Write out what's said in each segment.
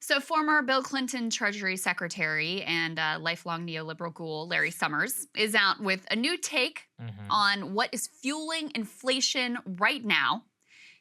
So, former Bill Clinton Treasury Secretary and lifelong neoliberal ghoul Larry Summers is out with a new take Hmm. on what is fueling inflation right now.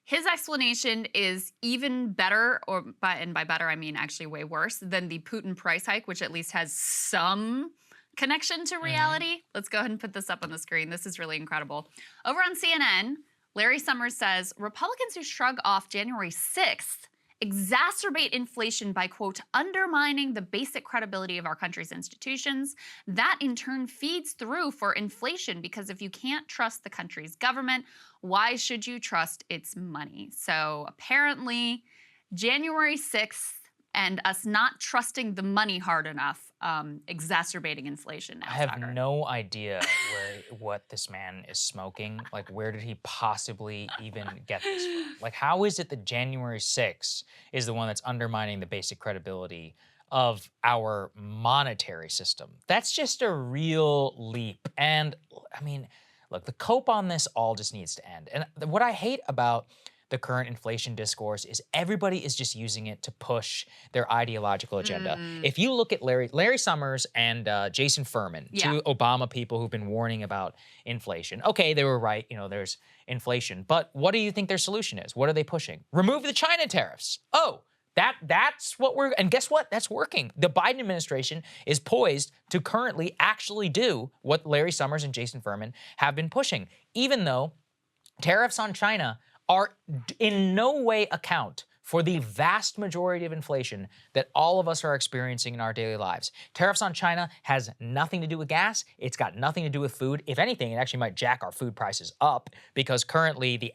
His explanation is even better, and by better I mean actually way worse than the Putin price hike, which at least has some connection to Hmm. reality. Let's go ahead and put this up on the screen. This is really incredible. Over on CNN, Larry Summers says Republicans who shrug off January 6th exacerbate inflation by, quote, undermining the basic credibility of our country's institutions. That in turn feeds through for inflation because if you can't trust the country's government, why should you trust its money? So apparently, January 6th and us not trusting the money hard enough, exacerbating inflation I now, have Saagar. no idea what this man is smoking. Like, where did he possibly even get this from? Like, how is it that January 6th is the one that's undermining the basic credibility of our monetary system? That's just a real leap. And I mean, look, the cope on this all just needs to end. And what I hate about the current inflation discourse is everybody is just using it to push their ideological agenda. Mm, If you look at Larry Summers and Jason Furman, yeah. two Obama people who've been warning about inflation. Okay, they were right. You know, there's inflation, but what do you think their solution is? What are they pushing? Remove the China tariffs. Oh, that's what we're, and guess what? That's working. The Biden administration is poised to currently actually do what Larry Summers and Jason Furman have been pushing, even though tariffs on China are in no way account for the vast majority of inflation that all of us are experiencing in our daily lives. Tariffs on China has nothing to do with gas. It's got nothing to do with food. If anything, it actually might jack our food prices up because currently it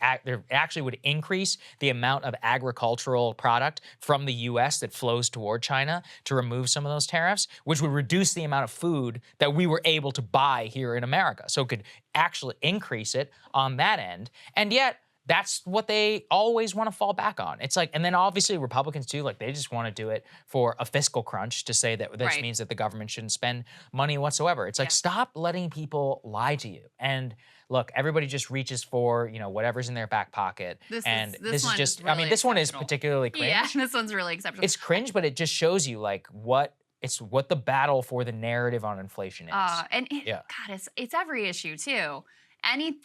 actually would increase the amount of agricultural product from the U.S. that flows toward China to remove some of those tariffs, which would reduce the amount of food that we were able to buy here in America. So it could actually increase it on that end. And yet, that's what they always want to fall back on. It's like, and then obviously Republicans too, like they just want to do it for a fiscal crunch to say that this Right. means that the government shouldn't spend money whatsoever. It's like, Yeah. stop letting people lie to you. And look, everybody just reaches for, whatever's in their back pocket. And This this is one is just, I mean, really this one is exceptional. particularly Yeah, cringe. this one's really exceptional. It's cringe, but it just shows you like what the battle for the narrative on inflation is. Yeah. God, it's every issue too.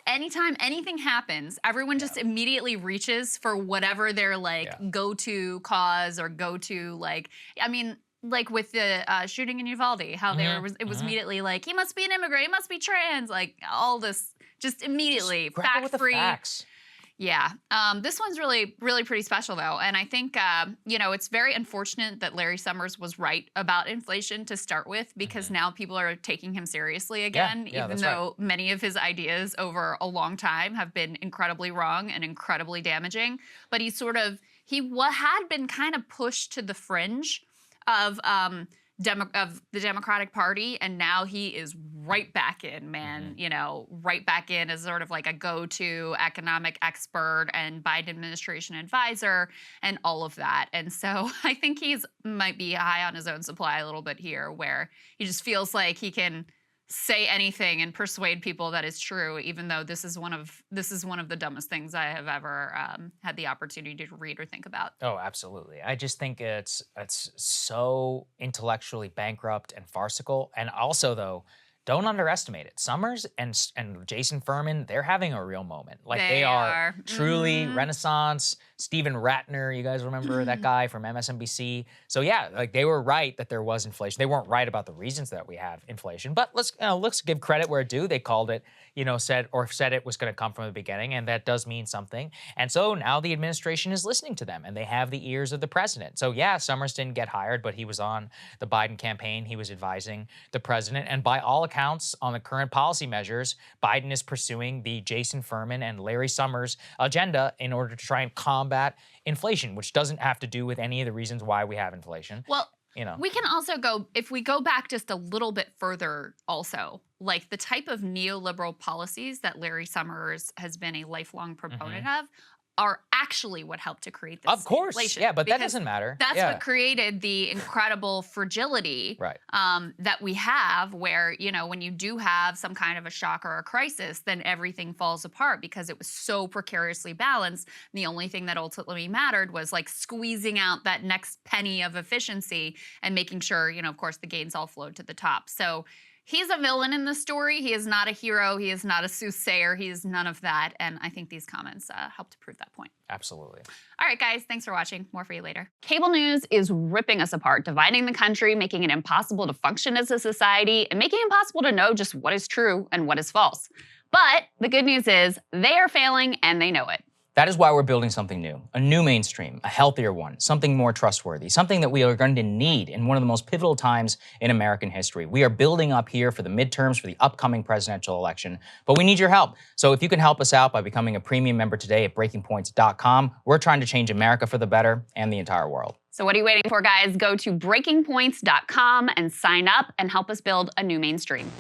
Anytime anything happens, everyone Yeah. just immediately reaches for whatever their like Yeah. go-to cause or go-to like. I mean, like with the shooting in Uvalde, how Hmm. it was Hmm. immediately like he must be an immigrant, he must be trans, like all this just Just immediately grapple with the fact-free. facts. Yeah. This one's really, really pretty special, though. And I think, it's very unfortunate that Larry Summers was right about inflation to start with, because Mhm. now people are taking him seriously Yeah, again, yeah, even that's right. though many of his ideas over a long time have been incredibly wrong and incredibly damaging. But had been kind of pushed to the fringe of, of the Democratic Party, and now he is right back in, man. Mhm. Right back in as sort of like a go-to economic expert and Biden administration advisor and all of that. And so I think he's might be high on his own supply a little bit here, where he just feels like he can say anything and persuade people that is true, even though this is one of the dumbest things I have ever had the opportunity to read or think about. Oh, absolutely. I just think it's so intellectually bankrupt and farcical. And also, though, don't underestimate it. Summers and Jason Furman, they're having a real moment. Like they They are are. truly Renaissance. Stephen Ratner, you guys remember that guy from MSNBC? So yeah, like they were right that there was inflation. They weren't right about the reasons that we have inflation, but let's give credit where it due. They called it, said it was going to come from the beginning, and that does mean something. And so now the administration is listening to them, and they have the ears of the president. So yeah, Summers didn't get hired, but he was on the Biden campaign. He was advising the president, and by all accounts, on the current policy measures, Biden is pursuing the Jason Furman and Larry Summers agenda in order to try and combat inflation, which doesn't have to do with any of the reasons why we have inflation. Well, You know. we can also go, if we go back just a little bit further, also, like the type of neoliberal policies that Larry Summers has been a lifelong proponent of are actually what helped to create this Of course, inflation. yeah, but that Because doesn't matter. That's Yeah. what created the incredible fragility Right. that we have, where, when you do have some kind of a shock or a crisis, then everything falls apart because it was so precariously balanced. And the only thing that ultimately mattered was like squeezing out that next penny of efficiency and making sure, of course, the gains all flowed to the top. So he's a villain in the story. He is not a hero. He is not a soothsayer. He is none of that. And I think these comments help to prove that point. Absolutely. All right, guys, thanks for watching. More for you later. Cable news is ripping us apart, dividing the country, making it impossible to function as a society, and making it impossible to know just what is true and what is false. But the good news is they are failing and they know it. That is why we're building something new, a new mainstream, a healthier one, something more trustworthy, something that we are going to need in one of the most pivotal times in American history. We are building up here for the midterms, for the upcoming presidential election, but we need your help. So if you can help us out by becoming a premium member today at breakingpoints.com, we're trying to change America for the better and the entire world. So what are you waiting for, guys? Go to breakingpoints.com and sign up and help us build a new mainstream.